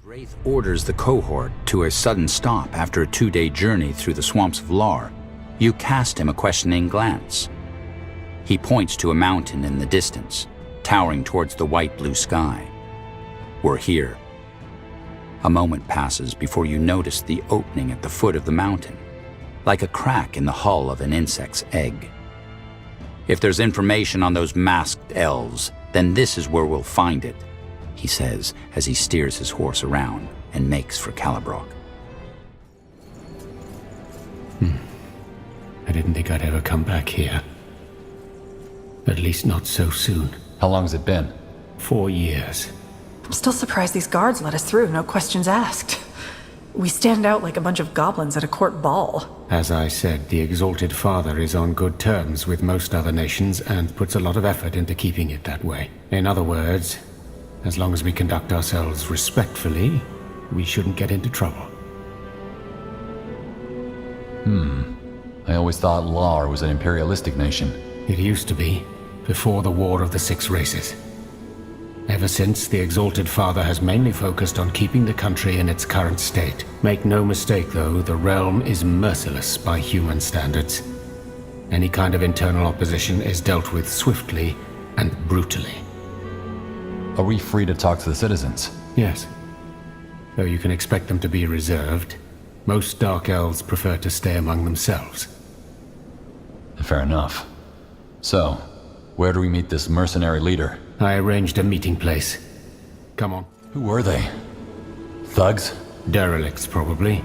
Wraith orders the cohort to a sudden stop after a 2-day journey through the swamps of Lar, you cast him a questioning glance. He points to a mountain in the distance, towering towards the white blue sky. We're here. A moment passes before you notice the opening at the foot of the mountain, like a crack in the hull of an insect's egg. If there's information on those masked elves, then this is where we'll find it, he says as he steers his horse around and makes for Calibrock. I didn't think I'd ever come back here. At least not so soon. How long has it been? 4 years. I'm still surprised these guards let us through, no questions asked. We stand out like a bunch of goblins at a court ball. As I said, the Exalted Father is on good terms with most other nations and puts a lot of effort into keeping it that way. In other words, as long as we conduct ourselves respectfully, we shouldn't get into trouble. I always thought Lar was an imperialistic nation. It used to be, before the War of the Six Races. Ever since, the Exalted Father has mainly focused on keeping the country in its current state. Make no mistake, though, the realm is merciless by human standards. Any kind of internal opposition is dealt with swiftly and brutally. Are we free to talk to the citizens? Yes. Though you can expect them to be reserved, most Dark Elves prefer to stay among themselves. Fair enough. So, where do we meet this mercenary leader? I arranged a meeting place. Come on. Who were they? Thugs? Derelicts, probably.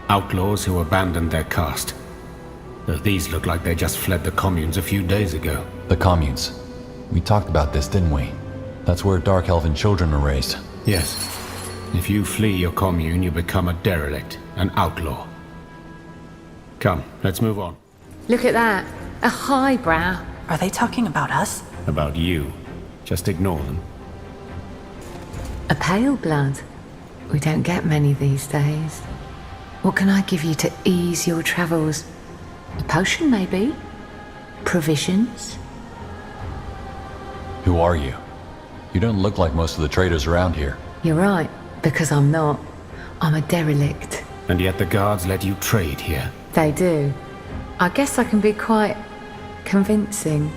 Outlaws who abandoned their caste. Though these look like they just fled the communes a few days ago. The communes. We talked about this, didn't we? That's where Dark Elven children are raised. Yes. If you flee your commune, you become a derelict, an outlaw. Come, let's move on. Look at that. A highbrow. Are they talking about us? About you. Just ignore them. A pale blood. We don't get many these days. What can I give you to ease your travels? A potion, maybe? Provisions? Who are you? You don't look like most of the traders around here. You're right, because I'm not. I'm a derelict. And yet the guards let you trade here. They do. I guess I can be quite convincing.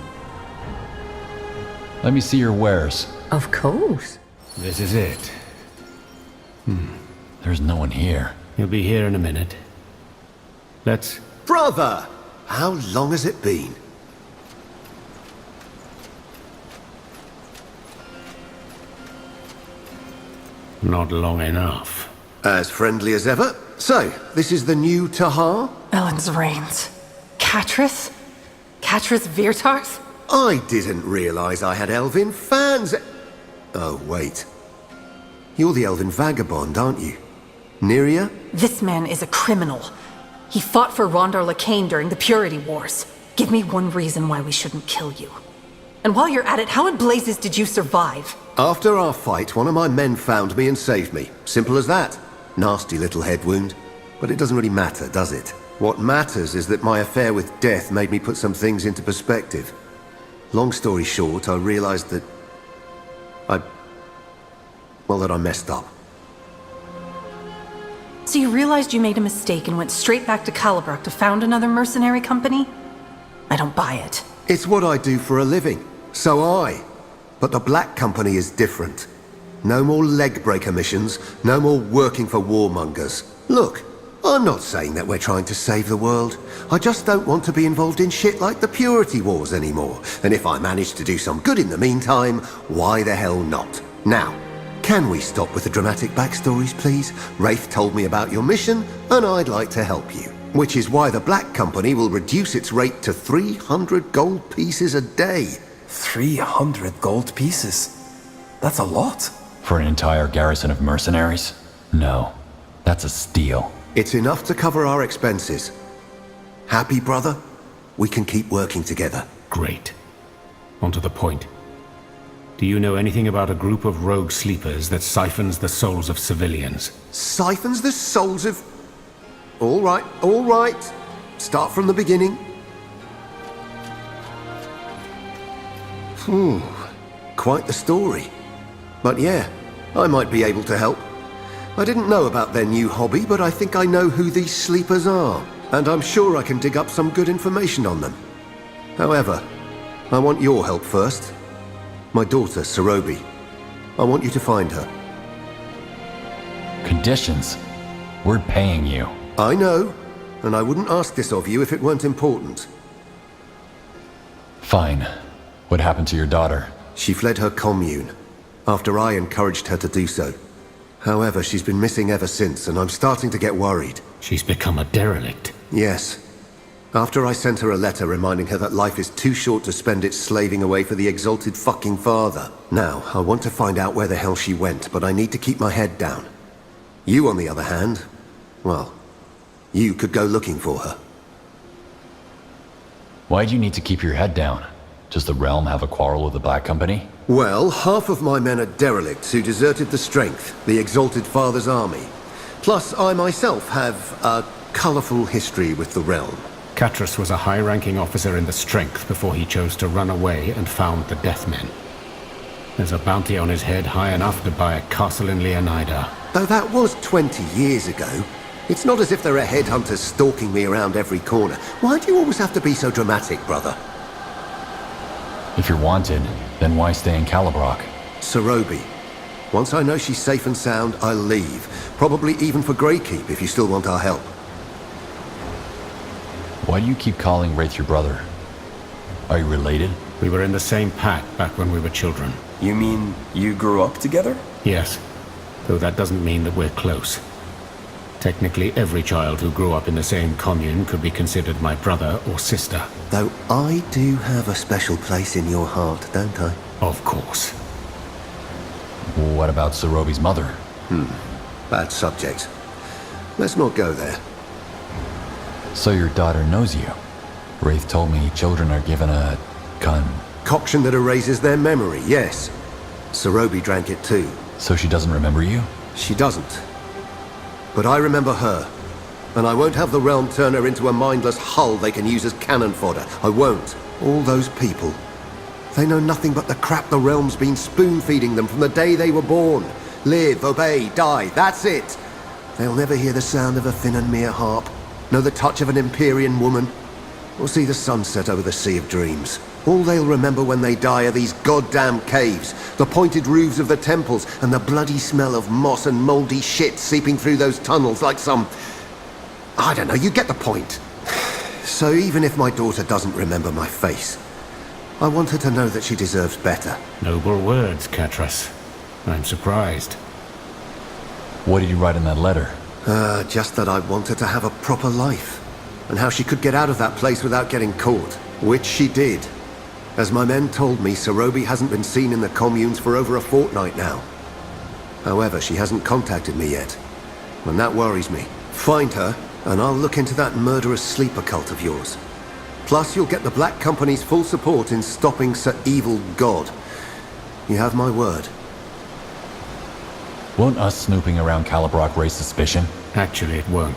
Let me see your wares. Of course. This is it. There's no one here. He'll be here in a minute. Let's... Brother! How long has it been? Not long enough. As friendly as ever. So, this is the new Tahar? Ellen's reigns. Catrith? Catrith Virtarth? I didn't realize I had Elven fans. Oh, wait. You're the Elven vagabond, aren't you? Nyria? This man is a criminal. He fought for Rondar Lacane during the Purity Wars. Give me one reason why we shouldn't kill you. And while you're at it, how in blazes did you survive? After our fight, one of my men found me and saved me. Simple as that. Nasty little head wound. But it doesn't really matter, does it? What matters is that my affair with death made me put some things into perspective. Long story short, I realized that I messed up. So you realized you made a mistake and went straight back to Calibrock to found another mercenary company? I don't buy it. It's what I do for a living. But the Black Company is different. No more leg-breaker missions, no more working for warmongers. Look, I'm not saying that we're trying to save the world. I just don't want to be involved in shit like the Purity Wars anymore. And if I manage to do some good in the meantime, why the hell not? Now, can we stop with the dramatic backstories, please? Wraith told me about your mission, and I'd like to help you. Which is why the Black Company will reduce its rate to 300 gold pieces a day. 300 gold pieces? That's a lot. For an entire garrison of mercenaries? No, that's a steal. It's enough to cover our expenses. Happy, brother? We can keep working together. Great. On to the point. Do you know anything about a group of rogue sleepers that siphons the souls of civilians? Siphons the souls of... All right. Start from the beginning. Quite the story. But yeah, I might be able to help. I didn't know about their new hobby, but I think I know who these sleepers are. And I'm sure I can dig up some good information on them. However, I want your help first. My daughter, Sarobi. I want you to find her. Conditions? We're paying you. I know, and I wouldn't ask this of you if it weren't important. Fine. What happened to your daughter? She fled her commune, after I encouraged her to do so. However, she's been missing ever since, and I'm starting to get worried. She's become a derelict. Yes. After I sent her a letter reminding her that life is too short to spend it slaving away for the exalted fucking father. Now, I want to find out where the hell she went, but I need to keep my head down. You, on the other hand, well, you could go looking for her. Why do you need to keep your head down? Does the realm have a quarrel with the Black Company? Well, half of my men are derelicts who deserted the Strength, the exalted father's army. Plus, I myself have a colorful history with the realm. Catras was a high-ranking officer in the Strength before he chose to run away and found the Deathmen. There's a bounty on his head high enough to buy a castle in Leonida. Though that was 20 years ago, it's not as if there are headhunters stalking me around every corner. Why do you always have to be so dramatic, brother? If you're wanted, then why stay in Calibrac? Sarobi. Once I know she's safe and sound, I'll leave. Probably even for Greykeep if you still want our help. Why do you keep calling Wraith your brother? Are you related? We were in the same pack back when we were children. You mean you grew up together? Yes, though that doesn't mean that we're close. Technically, every child who grew up in the same commune could be considered my brother or sister. Though I do have a special place in your heart, don't I? Of course. What about Sarobi's mother? Bad subject. Let's not go there. So your daughter knows you. Wraith told me children are given a Concoction that erases their memory, yes. Sarobi drank it too. So she doesn't remember you? She doesn't. But I remember her. And I won't have the realm turn her into a mindless hull they can use as cannon fodder. I won't. All those people. They know nothing but the crap the realm's been spoon-feeding them from the day they were born. Live, obey, die, that's it. They'll never hear the sound of a Thin-and-Mere harp, know the touch of an Empyrean woman, or see the sunset over the Sea of Dreams. All they'll remember when they die are these goddamn caves, the pointed roofs of the temples, and the bloody smell of moss and moldy shit seeping through those tunnels like some... I don't know, you get the point. So even if my daughter doesn't remember my face, I want her to know that she deserves better. Noble words, Catras. I'm surprised. What did you write in that letter? Just that I want her to have a proper life, and how she could get out of that place without getting caught, which she did. As my men told me, Sarobi hasn't been seen in the communes for over a fortnight now. However, she hasn't contacted me yet, and that worries me. Find her, and I'll look into that murderous sleeper cult of yours. Plus, you'll get the Black Company's full support in stopping Sir Evil God. You have my word. Won't us snooping around Calibrac raise suspicion? Actually, it won't.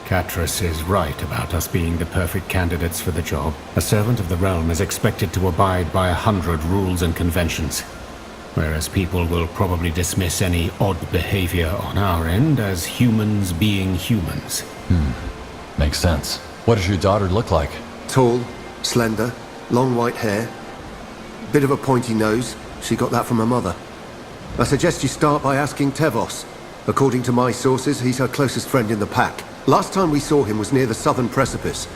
Catras is right about us being the perfect candidates for the job. A servant of the realm is expected to abide by 100 rules and conventions, whereas people will probably dismiss any odd behavior on our end as humans being humans. Makes sense. What does your daughter look like? Tall, slender, long white hair, bit of a pointy nose. She got that from her mother. I suggest you start by asking Tevos. According to my sources, he's her closest friend in the pack. Last time we saw him was near the southern precipice.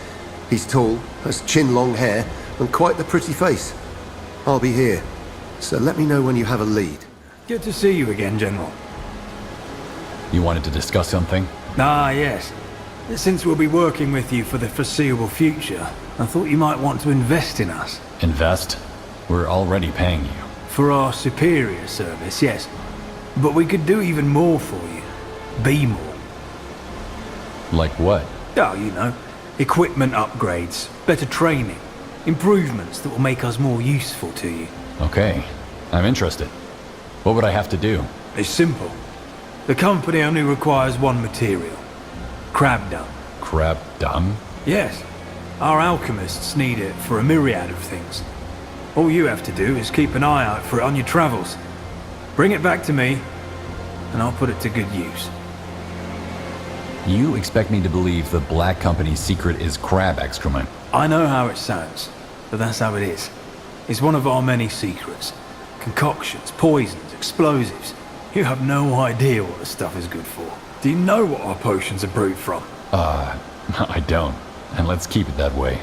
He's tall, has chin-long hair, and quite the pretty face. I'll be here, so let me know when you have a lead. Good to see you again, General. You wanted to discuss something? Ah, yes. Since we'll be working with you for the foreseeable future, I thought you might want to invest in us. Invest? We're already paying you. For our superior service, yes. But we could do even more for you. Be more. Like what? Oh, you know. Equipment upgrades, better training, improvements that will make us more useful to you. Okay, I'm interested. What would I have to do? It's simple. The company only requires one material. Crab dung. Crab dung? Yes. Our alchemists need it for a myriad of things. All you have to do is keep an eye out for it on your travels. Bring it back to me, and I'll put it to good use. You expect me to believe the Black Company's secret is crab excrement? I know how it sounds, but that's how it is. It's one of our many secrets. Concoctions, poisons, explosives. You have no idea what the stuff is good for. Do you know what our potions are brewed from? I don't. And let's keep it that way.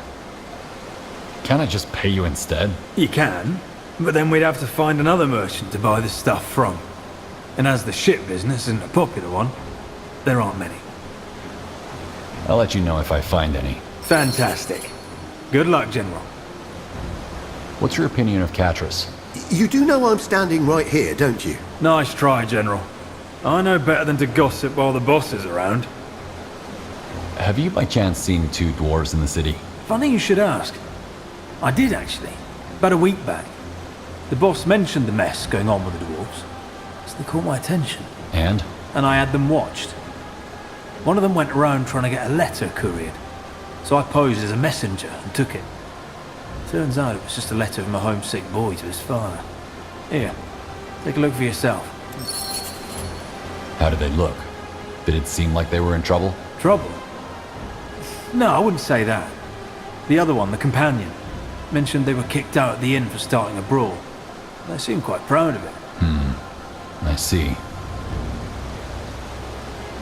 Can't I just pay you instead? You can, but then we'd have to find another merchant to buy the stuff from. And as the ship business isn't a popular one, there aren't many. I'll let you know if I find any. Fantastic. Good luck, General. What's your opinion of Catras? You do know I'm standing right here, don't you? Nice try, General. I know better than to gossip while the boss is around. Have you by chance seen two dwarves in the city? Funny you should ask. I did, actually. About a week back. The boss mentioned the mess going on with the dwarves, so they caught my attention. And? And I had them watched. One of them went around trying to get a letter couriered, so I posed as a messenger and took it. Turns out it was just a letter from a homesick boy to his father. Here, take a look for yourself. How did they look? Did it seem like they were in trouble? Trouble? No, I wouldn't say that. The other one, the companion, mentioned they were kicked out at the inn for starting a brawl. They seemed quite proud of it. I see.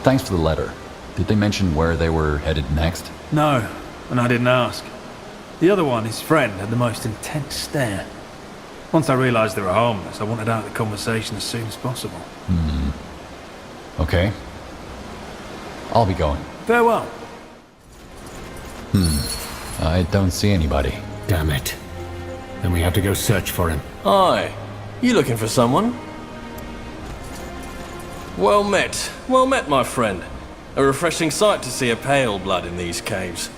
Thanks for the letter. Did they mention where they were headed next? No, and I didn't ask. The other one, his friend, had the most intense stare. Once I realised they were harmless, I wanted out of the conversation as soon as possible. Okay. I'll be going. Farewell. I don't see anybody. Damn it. Then we have to go search for him. Aye. You looking for someone? Well met, my friend. A refreshing sight to see a pale blood in these caves.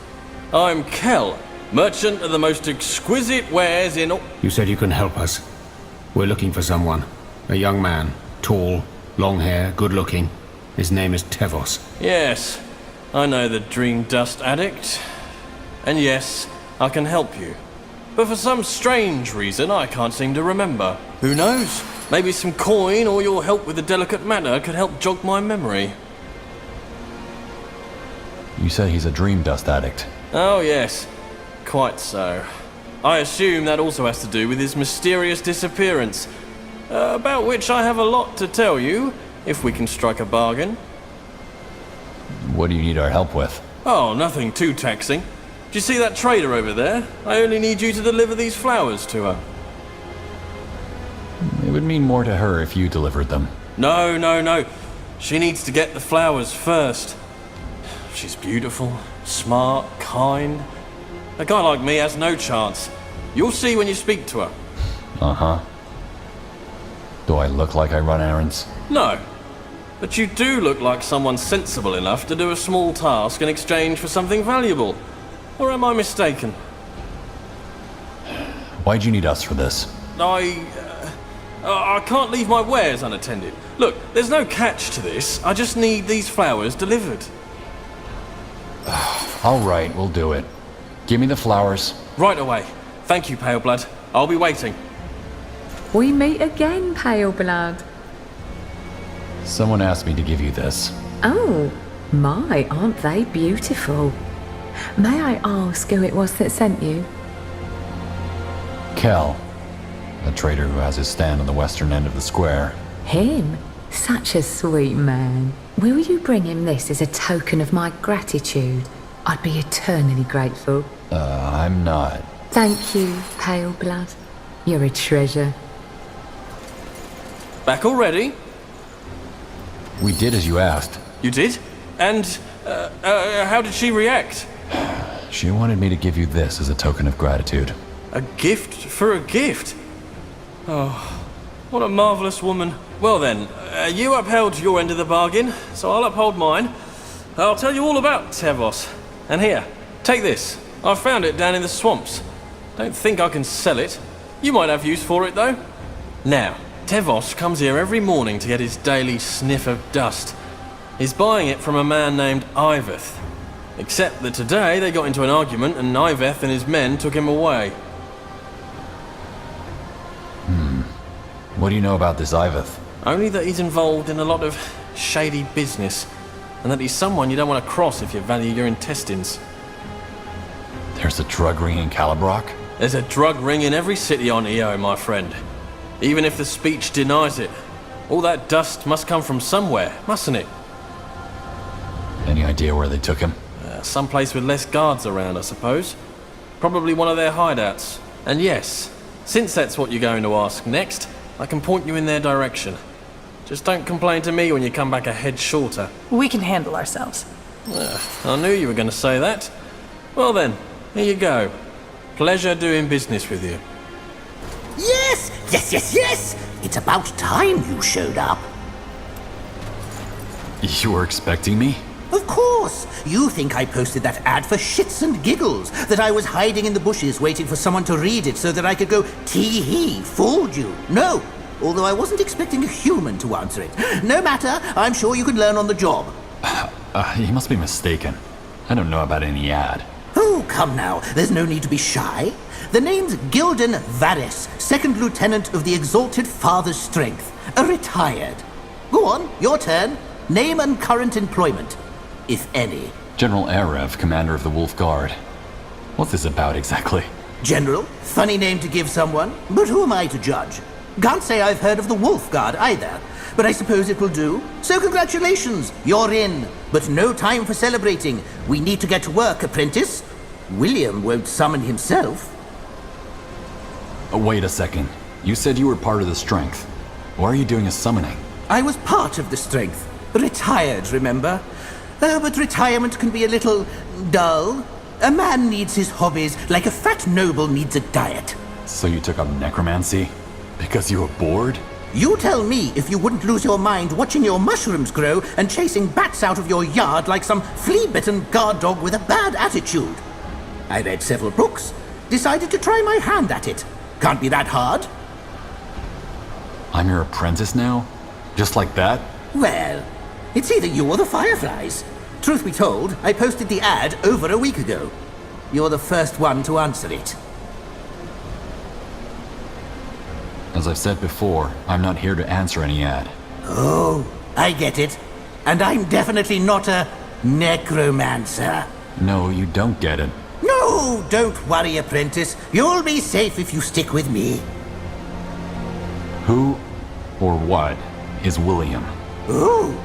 I'm Kel, merchant of the most exquisite wares in all... You said you can help us. We're looking for someone. A young man. Tall, long hair, good looking. His name is Tevos. Yes, I know the dream dust addict. And yes, I can help you. But for some strange reason, I can't seem to remember. Who knows? Maybe some coin or your help with the delicate matter could help jog my memory. You said he's a dream dust addict. Oh yes, quite so. I assume that also has to do with his mysterious disappearance, about which I have a lot to tell you, if we can strike a bargain. What do you need our help with? Oh, nothing too taxing. Do you see that trader over there? I only need you to deliver these flowers to her. It would mean more to her if you delivered them. No. She needs to get the flowers first. She's beautiful, smart, kind. A guy like me has no chance. You'll see when you speak to her. Uh-huh. Do I look like I run errands? No. But you do look like someone sensible enough to do a small task in exchange for something valuable. Or am I mistaken? Why'd you need us for this? I can't leave my wares unattended. Look, there's no catch to this. I just need these flowers delivered. All right, we'll do it. Give me the flowers. Right away. Thank you, Paleblood. I'll be waiting. We meet again, Paleblood. Someone asked me to give you this. Oh, my, aren't they beautiful? May I ask who it was that sent you? Kel, a trader who has his stand on the western end of the square. Him? Such a sweet man. Will you bring him this as a token of my gratitude? I'd be eternally grateful. I'm not. Thank you, Paleblood. You're a treasure. Back already? We did as you asked. You did? And, how did she react? She wanted me to give you this as a token of gratitude. A gift for a gift? Oh, what a marvellous woman. Well then, you upheld your end of the bargain, so I'll uphold mine. I'll tell you all about Tevos. And here, take this. I found it down in the swamps. Don't think I can sell it. You might have use for it though. Now, Tevos comes here every morning to get his daily sniff of dust. He's buying it from a man named Iveth. Except that today they got into an argument and Iveth and his men took him away. What do you know about this Iveth? Only that he's involved in a lot of shady business, and that he's someone you don't want to cross if you value your intestines. There's a drug ring in Calibrock? There's a drug ring in every city on EO, my friend. Even if the speech denies it. All that dust must come from somewhere, mustn't it? Any idea where they took him? Someplace with less guards around, I suppose. Probably one of their hideouts. And yes, since that's what you're going to ask next, I can point you in their direction. Just don't complain to me when you come back a head shorter. We can handle ourselves. I knew you were going to say that. Well then, here you go. Pleasure doing business with you. Yes! Yes, yes, yes! It's about time you showed up. You were expecting me? Of course! You think I posted that ad for shits and giggles, that I was hiding in the bushes waiting for someone to read it so that I could go, tee-hee, fooled you. No, although I wasn't expecting a human to answer it. No matter, I'm sure you can learn on the job. You must be mistaken. I don't know about any ad. Oh, come now, there's no need to be shy. The name's Gildan Varys, 2nd Lieutenant of the Exalted Father's Strength, a retired. Go on, your turn. Name and current employment, if any. General Arev, commander of the Wolf Guard. What's this about exactly? General? Funny name to give someone, but who am I to judge? Can't say I've heard of the Wolf Guard either, but I suppose it will do. So congratulations, you're in. But no time for celebrating. We need to get to work, apprentice. William won't summon himself. Wait a second. You said you were part of the Strength. Why are you doing a summoning? I was part of the Strength. Retired, remember? But retirement can be a little dull. A man needs his hobbies like a fat noble needs a diet. So you took up necromancy? Because you were bored? You tell me if you wouldn't lose your mind watching your mushrooms grow and chasing bats out of your yard like some flea-bitten guard dog with a bad attitude. I read several books, decided to try my hand at it. Can't be that hard. I'm your apprentice now? Just like that? Well, it's either you or the Fireflies. Truth be told, I posted the ad over a week ago. You're the first one to answer it. As I've said before, I'm not here to answer any ad. Oh, I get it. And I'm definitely not a necromancer. No, you don't get it. No, don't worry, apprentice. You'll be safe if you stick with me. Who or what is William? Oh,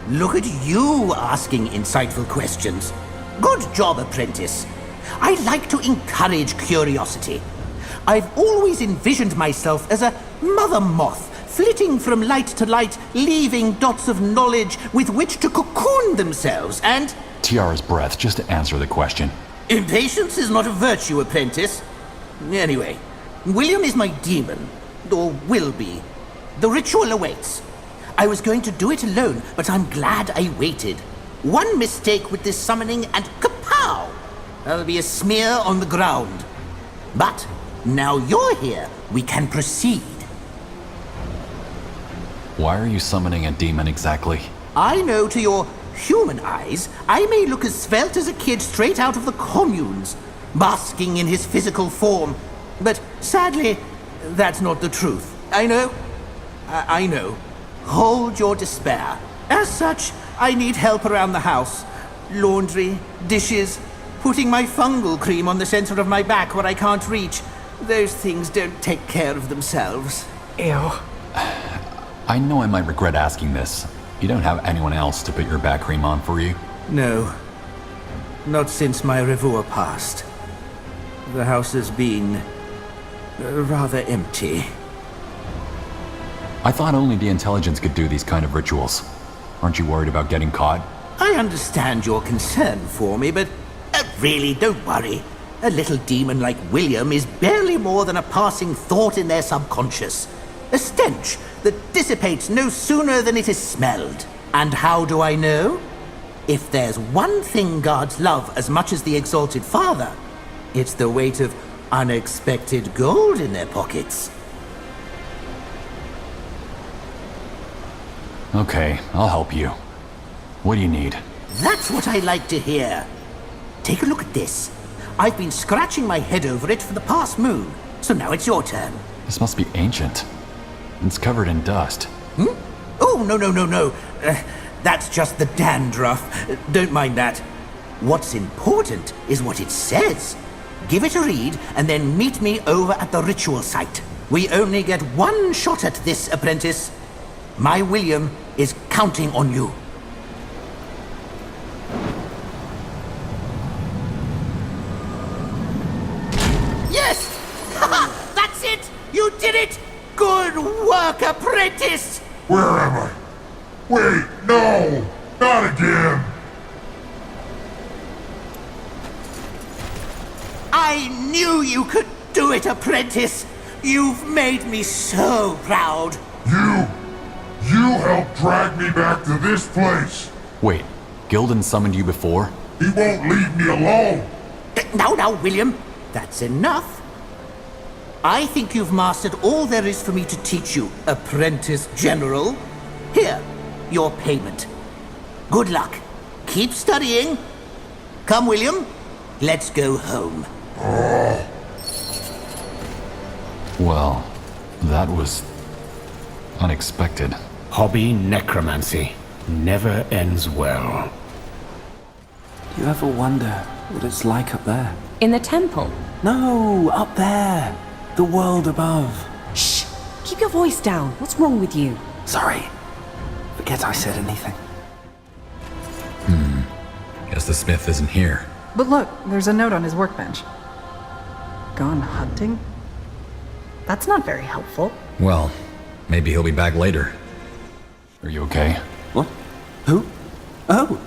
look at you asking insightful questions. Good job, apprentice. I like to encourage curiosity. I've always envisioned myself as a mother moth, flitting from light to light, leaving dots of knowledge with which to cocoon themselves, and... Tiara's breath, just to answer the question. Impatience is not a virtue, apprentice. Anyway, William is my demon, or will be. The ritual awaits. I was going to do it alone, but I'm glad I waited. One mistake with this summoning and kapow! There'll be a smear on the ground. But now you're here, we can proceed. Why are you summoning a demon exactly? I know to your human eyes, I may look as svelte as a kid straight out of the communes, basking in his physical form. But sadly, that's not the truth. I know. I know. Hold your despair. As such, I need help around the house. Laundry, dishes, putting my fungal cream on the center of my back where I can't reach. Those things don't take care of themselves. Ew. I know I might regret asking this. You don't have anyone else to put your back cream on for you? No. Not since my revour passed. The house has been... rather empty. I thought only the intelligence could do these kind of rituals. Aren't you worried about getting caught? I understand your concern for me, but really, don't worry. A little demon like William is barely more than a passing thought in their subconscious. A stench that dissipates no sooner than it is smelled. And how do I know? If there's one thing guards love as much as the Exalted Father, it's the weight of unexpected gold in their pockets. Okay, I'll help you. What do you need? That's what I like to hear. Take a look at this. I've been scratching my head over it for the past moon, so now it's your turn. This must be ancient. It's covered in dust. Oh, no. That's just the dandruff. Don't mind that. What's important is what it says. Give it a read, and then meet me over at the ritual site. We only get one shot at this, apprentice. My William is counting on you. Yes! That's it! You did it! Good work, apprentice! Where am I? Wait, no! Not again! I knew you could do it, apprentice! You've made me so proud! You helped drag me back to this place! Wait, Gildan summoned you before? He won't leave me alone! Now, William, that's enough. I think you've mastered all there is for me to teach you, Apprentice General. Here, your payment. Good luck. Keep studying. Come, William. Let's go home. Well, that was unexpected. Hobby necromancy never ends well. Do you ever wonder what it's like up there? In the temple? No, up there. The world above. Shh! Keep your voice down. What's wrong with you? Sorry. Forget I said anything. Guess the smith isn't here. But look, there's a note on his workbench. Gone hunting? That's not very helpful. Well, maybe he'll be back later. Are you okay? What? Who? Oh,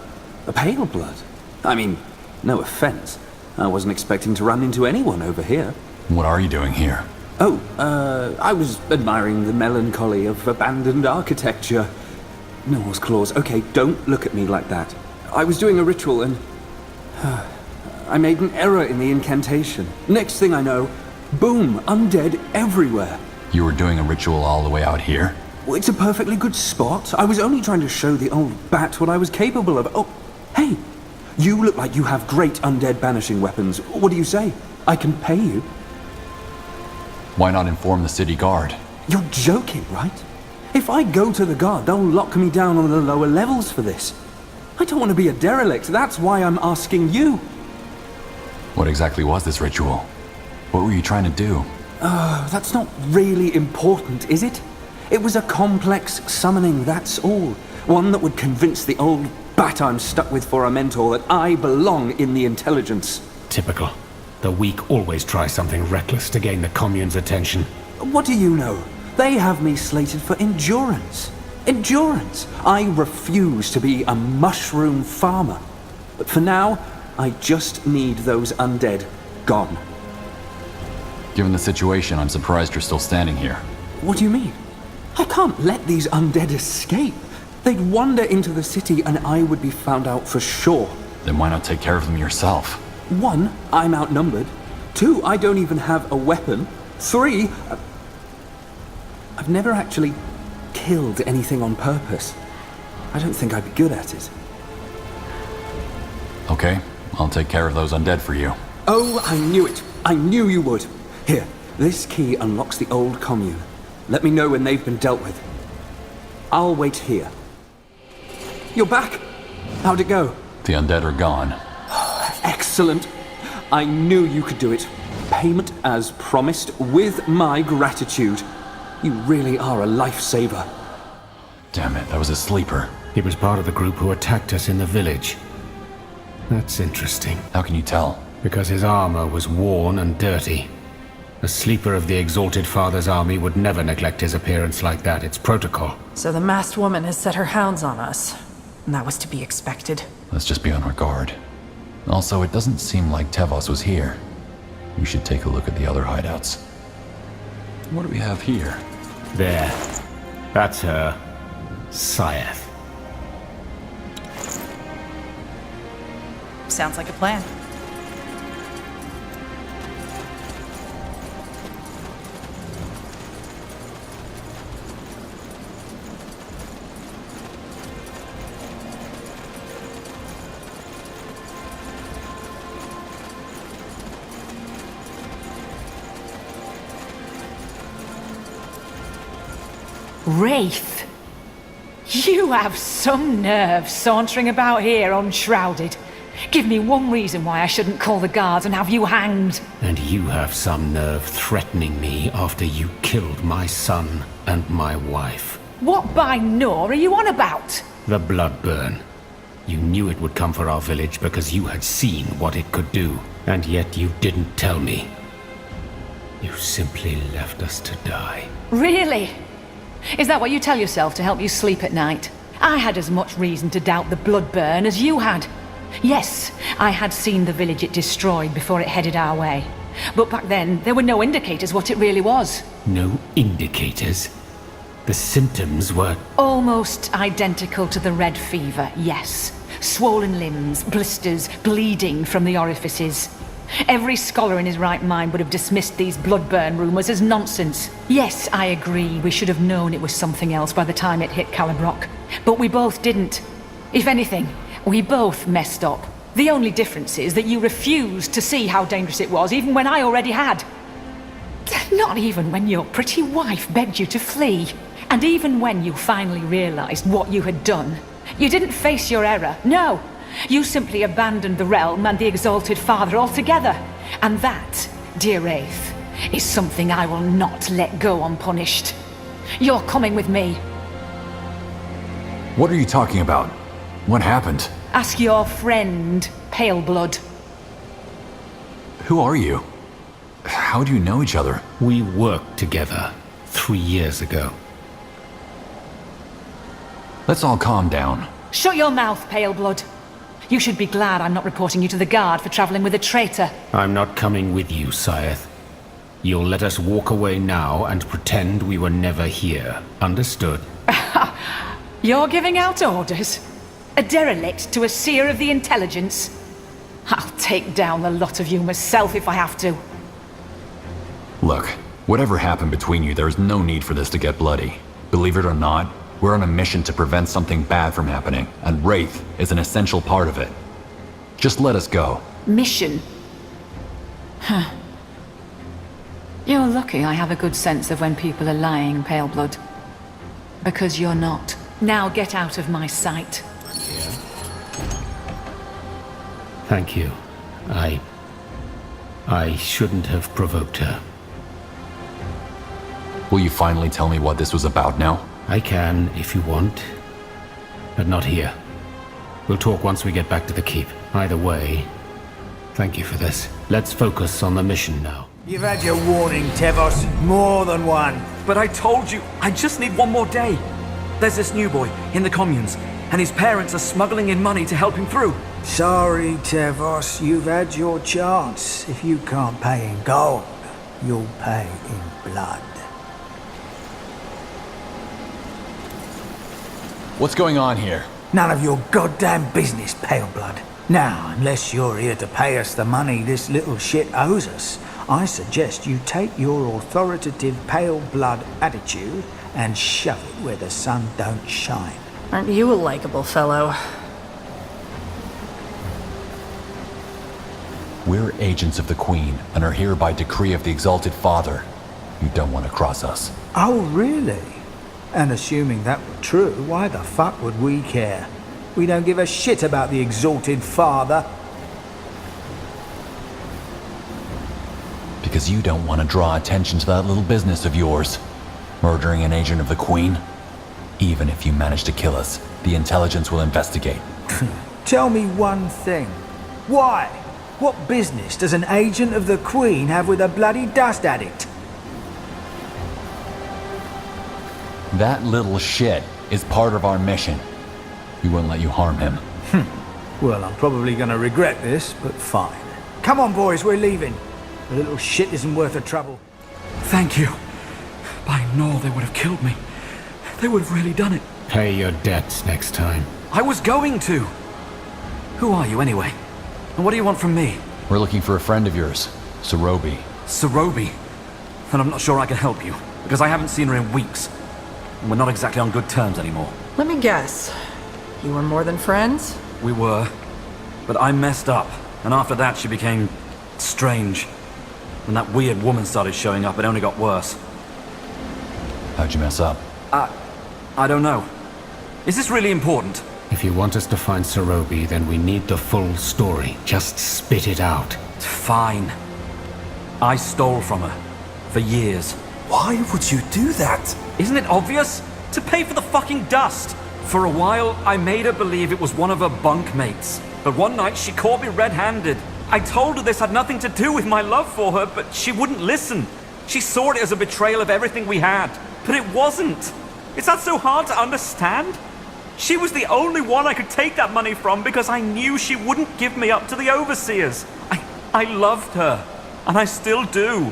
a pale blood. I mean, no offense. I wasn't expecting to run into anyone over here. What are you doing here? Oh, I was admiring the melancholy of abandoned architecture. Noah's claws. Okay, don't look at me like that. I was doing a ritual and... I made an error in the incantation. Next thing I know, boom, undead everywhere. You were doing a ritual all the way out here? Well, it's a perfectly good spot. I was only trying to show the old bat what I was capable of. Oh, hey, you look like you have great undead banishing weapons. What do you say? I can pay you. Why not inform the city guard? You're joking, right? If I go to the guard, they'll lock me down on the lower levels for this. I don't want to be a derelict. That's why I'm asking you. What exactly was this ritual? What were you trying to do? That's not really important, is it? It was a complex summoning, that's all. One that would convince the old bat I'm stuck with for a mentor that I belong in the intelligence. Typical. The weak always try something reckless to gain the commune's attention. What do you know? They have me slated for endurance. Endurance! I refuse to be a mushroom farmer. But for now, I just need those undead gone. Given the situation, I'm surprised you're still standing here. What do you mean? I can't let these undead escape. They'd wander into the city and I would be found out for sure. Then why not take care of them yourself? 1, I'm outnumbered. 2, I don't even have a weapon. 3, I've never actually killed anything on purpose. I don't think I'd be good at it. Okay, I'll take care of those undead for you. Oh, I knew it. I knew you would. Here, this key unlocks the old commune. Let me know when they've been dealt with. I'll wait here. You're back? How'd it go? The undead are gone. Excellent. I knew you could do it. Payment as promised, with my gratitude. You really are a lifesaver. Damn it, that was a sleeper. He was part of the group who attacked us in the village. That's interesting. How can you tell? Because his armor was worn and dirty. A sleeper of the Exalted Father's army would never neglect his appearance like that. It's protocol. So the masked woman has set her hounds on us. And that was to be expected. Let's just be on our guard. Also, it doesn't seem like Tevos was here. We should take a look at the other hideouts. What do we have here? There. That's her. Scythe. Sounds like a plan. Wraith! You have some nerve sauntering about here unshrouded. Give me one reason why I shouldn't call the guards and have you hanged. And you have some nerve threatening me after you killed my son and my wife. What by Nor are you on about? The blood burn. You knew it would come for our village because you had seen what it could do. And yet you didn't tell me. You simply left us to die. Really? Is that what you tell yourself to help you sleep at night? I had as much reason to doubt the blood burn as you had. Yes, I had seen the village it destroyed before it headed our way. But back then, there were no indicators what it really was. No indicators? The symptoms were... Almost identical to the red fever, yes. Swollen limbs, blisters, bleeding from the orifices. Every scholar in his right mind would have dismissed these bloodburn rumors as nonsense. Yes, I agree, we should have known it was something else by the time it hit Calibrock. But we both didn't. If anything, we both messed up. The only difference is that you refused to see how dangerous it was, even when I already had. Not even when your pretty wife begged you to flee. And even when you finally realized what you had done. You didn't face your error, no. You simply abandoned the realm and the Exalted Father altogether. And that, dear Wraith, is something I will not let go unpunished. You're coming with me. What are you talking about? What happened? Ask your friend, Paleblood. Who are you? How do you know each other? We worked together 3 years ago. Let's all calm down. Shut your mouth, Paleblood. You should be glad I'm not reporting you to the guard for traveling with a traitor. I'm not coming with you, Scythe. You'll let us walk away now and pretend we were never here. Understood? You're giving out orders? A derelict to a seer of the intelligence? I'll take down the lot of you myself if I have to. Look, whatever happened between you, there is no need for this to get bloody. Believe it or not, we're on a mission to prevent something bad from happening, and Wraith is an essential part of it. Just let us go. Mission? Huh. You're lucky I have a good sense of when people are lying, Paleblood. Because you're not. Now get out of my sight. Thank you. I shouldn't have provoked her. Will you finally tell me what this was about now? I can, if you want. But not here. We'll talk once we get back to the keep. Either way, thank you for this. Let's focus on the mission now. You've had your warning, Tevos. More than one. But I told you, I just need one more day. There's this new boy in the communes, and his parents are smuggling in money to help him through. Sorry, Tevos. You've had your chance. If you can't pay in gold, you'll pay in blood. What's going on here? None of your goddamn business, Paleblood. Now, unless you're here to pay us the money this little shit owes us, I suggest you take your authoritative pale blood attitude and shove it where the sun don't shine. Aren't you a likable fellow? We're agents of the Queen and are here by decree of the Exalted Father. You don't want to cross us. Oh, really? And assuming that were true, why the fuck would we care? We don't give a shit about the Exalted Father. Because you don't want to draw attention to that little business of yours. Murdering an agent of the Queen. Even if you manage to kill us, the intelligence will investigate. Tell me one thing. Why? What business does an agent of the Queen have with a bloody dust addict? That little shit is part of our mission. We won't let you harm him. Well, I'm probably gonna regret this, but fine. Come on, boys, we're leaving. The little shit isn't worth the trouble. Thank you. By Nor, they would have killed me. They would have really done it. Pay your debts next time. I was going to. Who are you, anyway? And what do you want from me? We're looking for a friend of yours, Sarobi. Sarobi? Then I'm not sure I can help you, because I haven't seen her in weeks. And we're not exactly on good terms anymore. Let me guess. You were more than friends? We were. But I messed up. And after that, she became strange. When that weird woman started showing up, it only got worse. How'd you mess up? I don't know. Is this really important? If you want us to find Sarobi, then we need the full story. Just spit it out. Fine. I stole from her. For years. Why would you do that? Isn't it obvious? To pay for the fucking dust. For a while, I made her believe it was one of her bunkmates. But one night, she caught me red-handed. I told her this had nothing to do with my love for her, but she wouldn't listen. She saw it as a betrayal of everything we had. But it wasn't. Is that so hard to understand? She was the only one I could take that money from because I knew she wouldn't give me up to the overseers. I loved her, and I still do.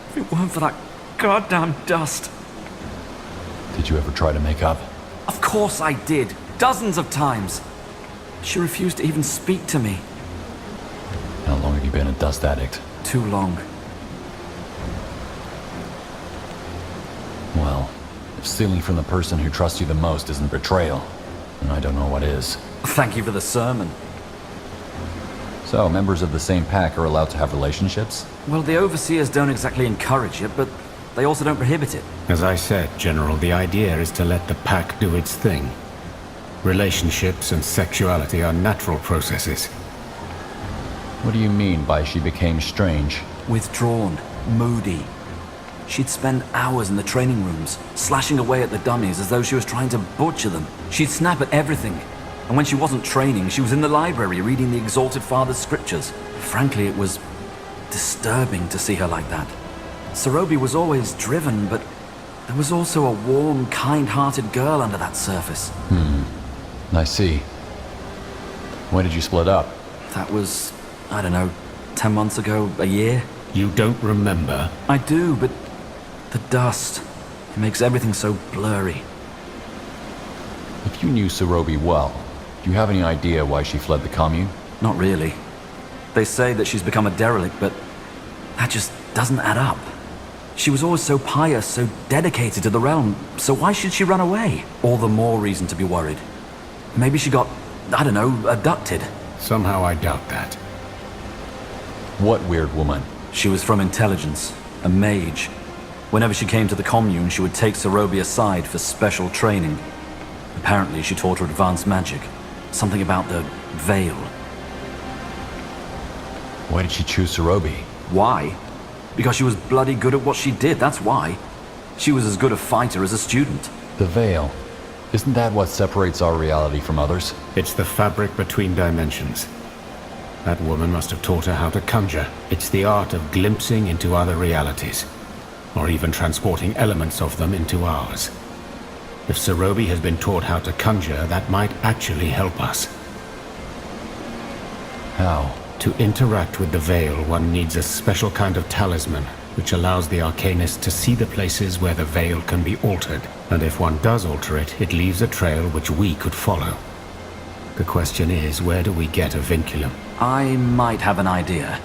If it weren't for that goddamn dust. Did you ever try to make up? Of course I did. Dozens of times. She refused to even speak to me. How long have you been a dust addict? Too long. Well, if stealing from the person who trusts you the most isn't betrayal, then I don't know what is. Thank you for the sermon. So, members of the same pack are allowed to have relationships? Well, the overseers don't exactly encourage it, but they also don't prohibit it. As I said, General, the idea is to let the pack do its thing. Relationships and sexuality are natural processes. What do you mean by she became strange? Withdrawn, moody. She'd spend hours in the training rooms, slashing away at the dummies as though she was trying to butcher them. She'd snap at everything. And when she wasn't training, she was in the library reading the Exalted Father's scriptures. Frankly, it was disturbing to see her like that. Sarobi was always driven, but there was also a warm, kind-hearted girl under that surface. I see. When did you split up? That was, I don't know, 10 months ago, a year? You don't remember? I do, but the dust, it makes everything so blurry. If you knew Sarobi well, do you have any idea why she fled the commune? Not really. They say that she's become a derelict, but that just doesn't add up. She was always so pious, so dedicated to the realm, so why should she run away? All the more reason to be worried. Maybe she got, I don't know, abducted. Somehow I doubt that. What weird woman? She was from intelligence, a mage. Whenever she came to the commune, she would take Sarobi aside for special training. Apparently, she taught her advanced magic. Something about the veil. Why did she choose Sarobi? Why? Because she was bloody good at what she did, that's why. She was as good a fighter as a student. The veil. Isn't that what separates our reality from others? It's the fabric between dimensions. That woman must have taught her how to conjure. It's the art of glimpsing into other realities, or even transporting elements of them into ours. If Sarobi has been taught how to conjure, that might actually help us. How? To interact with the veil, one needs a special kind of talisman, which allows the arcanist to see the places where the veil can be altered. And if one does alter it, it leaves a trail which we could follow. The question is, where do we get a vinculum? I might have an idea,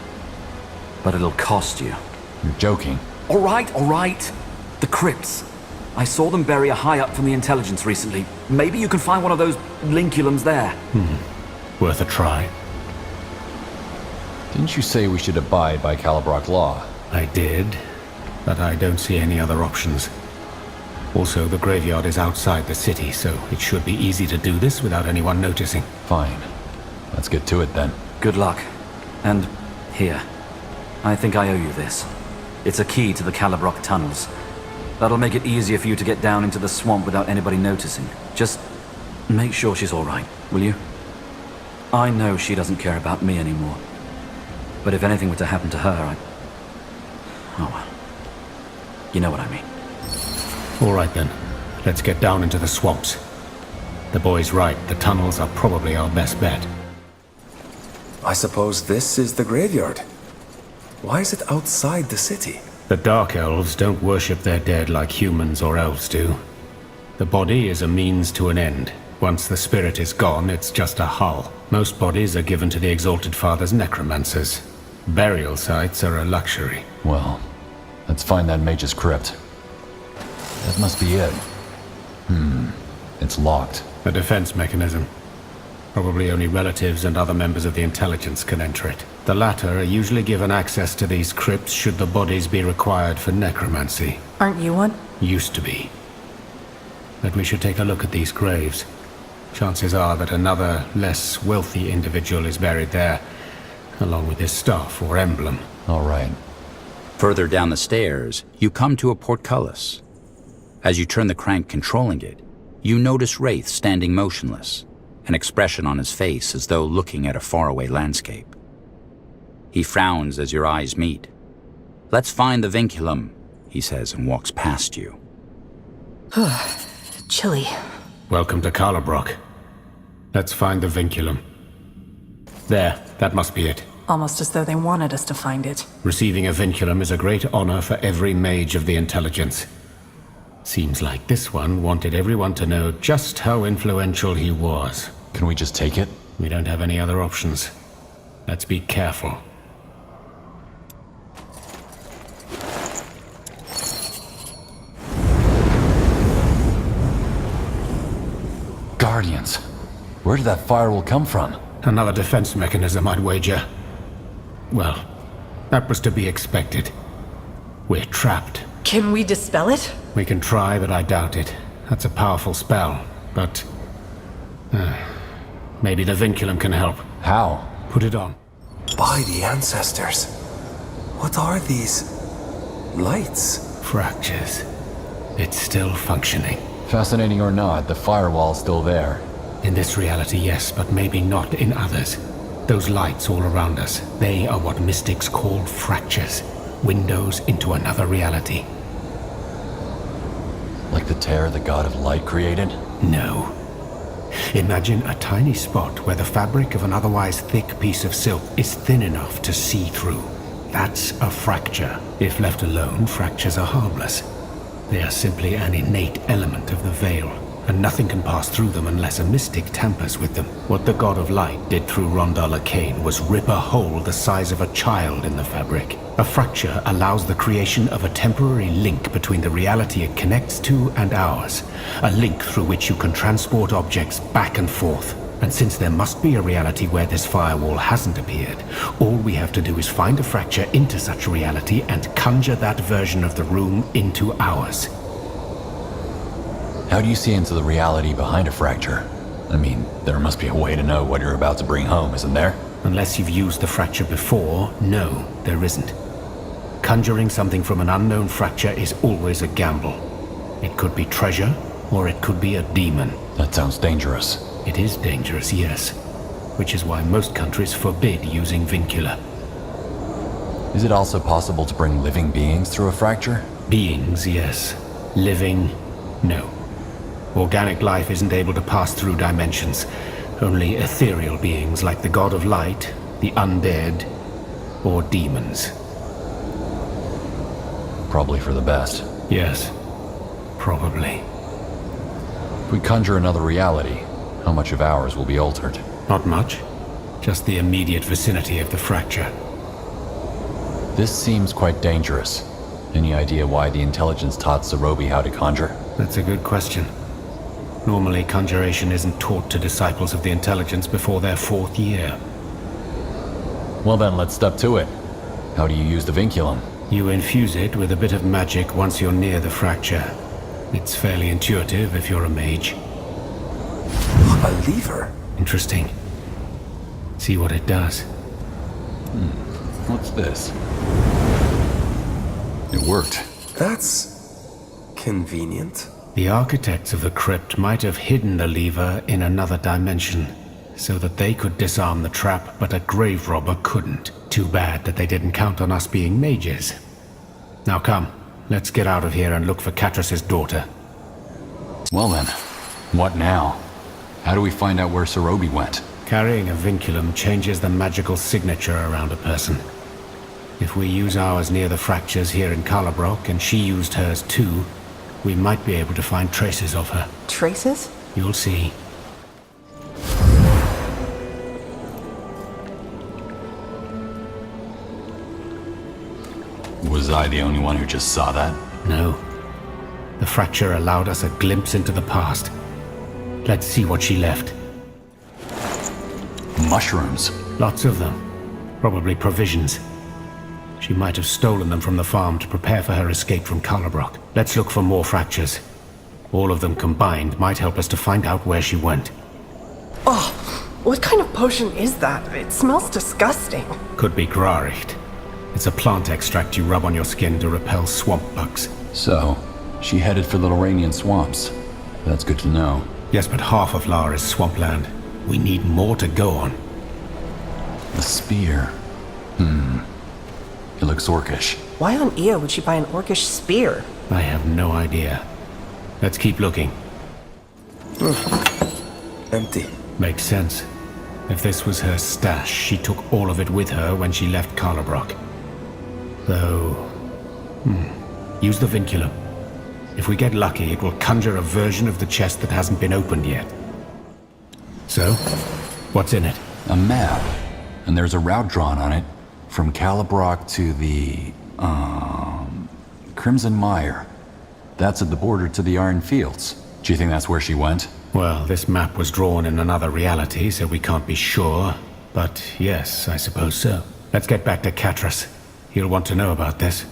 but it'll cost you. You're joking. All right. The crypts. I saw them bury a high up from the intelligence recently. Maybe you can find one of those linculums there. Worth a try. Didn't you say we should abide by Calibrock law? I did, but I don't see any other options. Also, the graveyard is outside the city, so it should be easy to do this without anyone noticing. Fine. Let's get to it then. Good luck. And here. I think I owe you this. It's a key to the Calibrock tunnels. That'll make it easier for you to get down into the swamp without anybody noticing. Just make sure she's all right, will you? I know she doesn't care about me anymore. But if anything were to happen to her, oh well. You know what I mean. All right then. Let's get down into the swamps. The boy's right. The tunnels are probably our best bet. I suppose this is the graveyard. Why is it outside the city? The Dark Elves don't worship their dead like humans or elves do. The body is a means to an end. Once the spirit is gone, it's just a hull. Most bodies are given to the Exalted Father's necromancers. Burial sites are a luxury. Well, let's find that mage's crypt. That must be it. It's locked. A defense mechanism. Probably only relatives and other members of the intelligence can enter it. The latter are usually given access to these crypts should the bodies be required for necromancy. Aren't you one? Used to be. that we should take a look at these graves. Chances are that another, less wealthy individual is buried there, along with his staff or emblem. All right. Further down the stairs, you come to a portcullis. As you turn the crank controlling it, you notice Wraith standing motionless, an expression on his face as though looking at a faraway landscape. He frowns as your eyes meet. "Let's find the vinculum," he says and walks past you. Chilly. Welcome to Carlabrock. Let's find the vinculum. There, that must be it. Almost as though they wanted us to find it. Receiving a vinculum is a great honor for every mage of the intelligence. Seems like this one wanted everyone to know just how influential he was. Can we just take it? We don't have any other options. Let's be careful. Guardians. Where did that firewall come from? Another defense mechanism, I'd wager. Well, that was to be expected. We're trapped. Can we dispel it? We can try, but I doubt it. That's a powerful spell, but... maybe the vinculum can help. How? Put it on. By the ancestors. What are these... lights? Fractures. It's still functioning. Fascinating or not, the firewall's still there. In this reality, yes, but maybe not in others. Those lights all around us, they are what mystics call fractures. Windows into another reality. Like the tear the god of light created? No. Imagine a tiny spot where the fabric of an otherwise thick piece of silk is thin enough to see through. That's a fracture. If left alone, fractures are harmless. They are simply an innate element of the veil, and nothing can pass through them unless a mystic tampers with them. What the God of Light did through Rondar Lacane was rip a hole the size of a child in the fabric. A fracture allows the creation of a temporary link between the reality it connects to and ours. A link through which you can transport objects back and forth. And since there must be a reality where this firewall hasn't appeared, all we have to do is find a fracture into such a reality and conjure that version of the room into ours. How do you see into the reality behind a fracture? I mean, there must be a way to know what you're about to bring home, isn't there? Unless you've used the fracture before, no, there isn't. Conjuring something from an unknown fracture is always a gamble. It could be treasure, or it could be a demon. That sounds dangerous. It is dangerous, yes. Which is why most countries forbid using vincula. Is it also possible to bring living beings through a fracture? Beings, yes. Living, no. Organic life isn't able to pass through dimensions. Only ethereal beings like the God of Light, the undead, or demons. Probably for the best. Yes, probably. If we conjure another reality, how much of ours will be altered? Not much. Just the immediate vicinity of the fracture. This seems quite dangerous. Any idea why the intelligence taught Sarobi how to conjure? That's a good question. Normally, conjuration isn't taught to disciples of the intelligence before their 4th year. Well then, let's step to it. How do you use the vinculum? You infuse it with a bit of magic once you're near the fracture. It's fairly intuitive if you're a mage. A lever? Interesting. See what it does. What's this? It worked. That's... convenient. The architects of the crypt might have hidden the lever in another dimension, so that they could disarm the trap, but a grave robber couldn't. Too bad that they didn't count on us being mages. Now come, let's get out of here and look for Catrus's daughter. Well then, what now? How do we find out where Sarobi went? Carrying a vinculum changes the magical signature around a person. If we use ours near the fractures here in Carlabrock, and she used hers too, we might be able to find traces of her. Traces? You'll see. Was I the only one who just saw that? No. The fracture allowed us a glimpse into the past. Let's see what she left. Mushrooms. Lots of them. Probably provisions. She might have stolen them from the farm to prepare for her escape from Carlabrock. Let's look for more fractures. All of them combined might help us to find out where she went. Oh, what kind of potion is that? It smells disgusting. Could be Graricht. It's a plant extract you rub on your skin to repel swamp bugs. So, she headed for the Lorrainian swamps. That's good to know. Yes, but half of Lar is swampland. We need more to go on. The spear. It looks orcish. Why on Io would she buy an orcish spear? I have no idea. Let's keep looking. Empty. Makes sense. If this was her stash, she took all of it with her when she left Carlabrock. Though... Use the vinculum. If we get lucky, it will conjure a version of the chest that hasn't been opened yet. So, what's in it? A map. And there's a route drawn on it. From Calibrock to the... Crimson Mire. That's at the border to the Iron Fields. Do you think that's where she went? Well, this map was drawn in another reality, so we can't be sure. But yes, I suppose so. Let's get back to Catras. He'll want to know about this.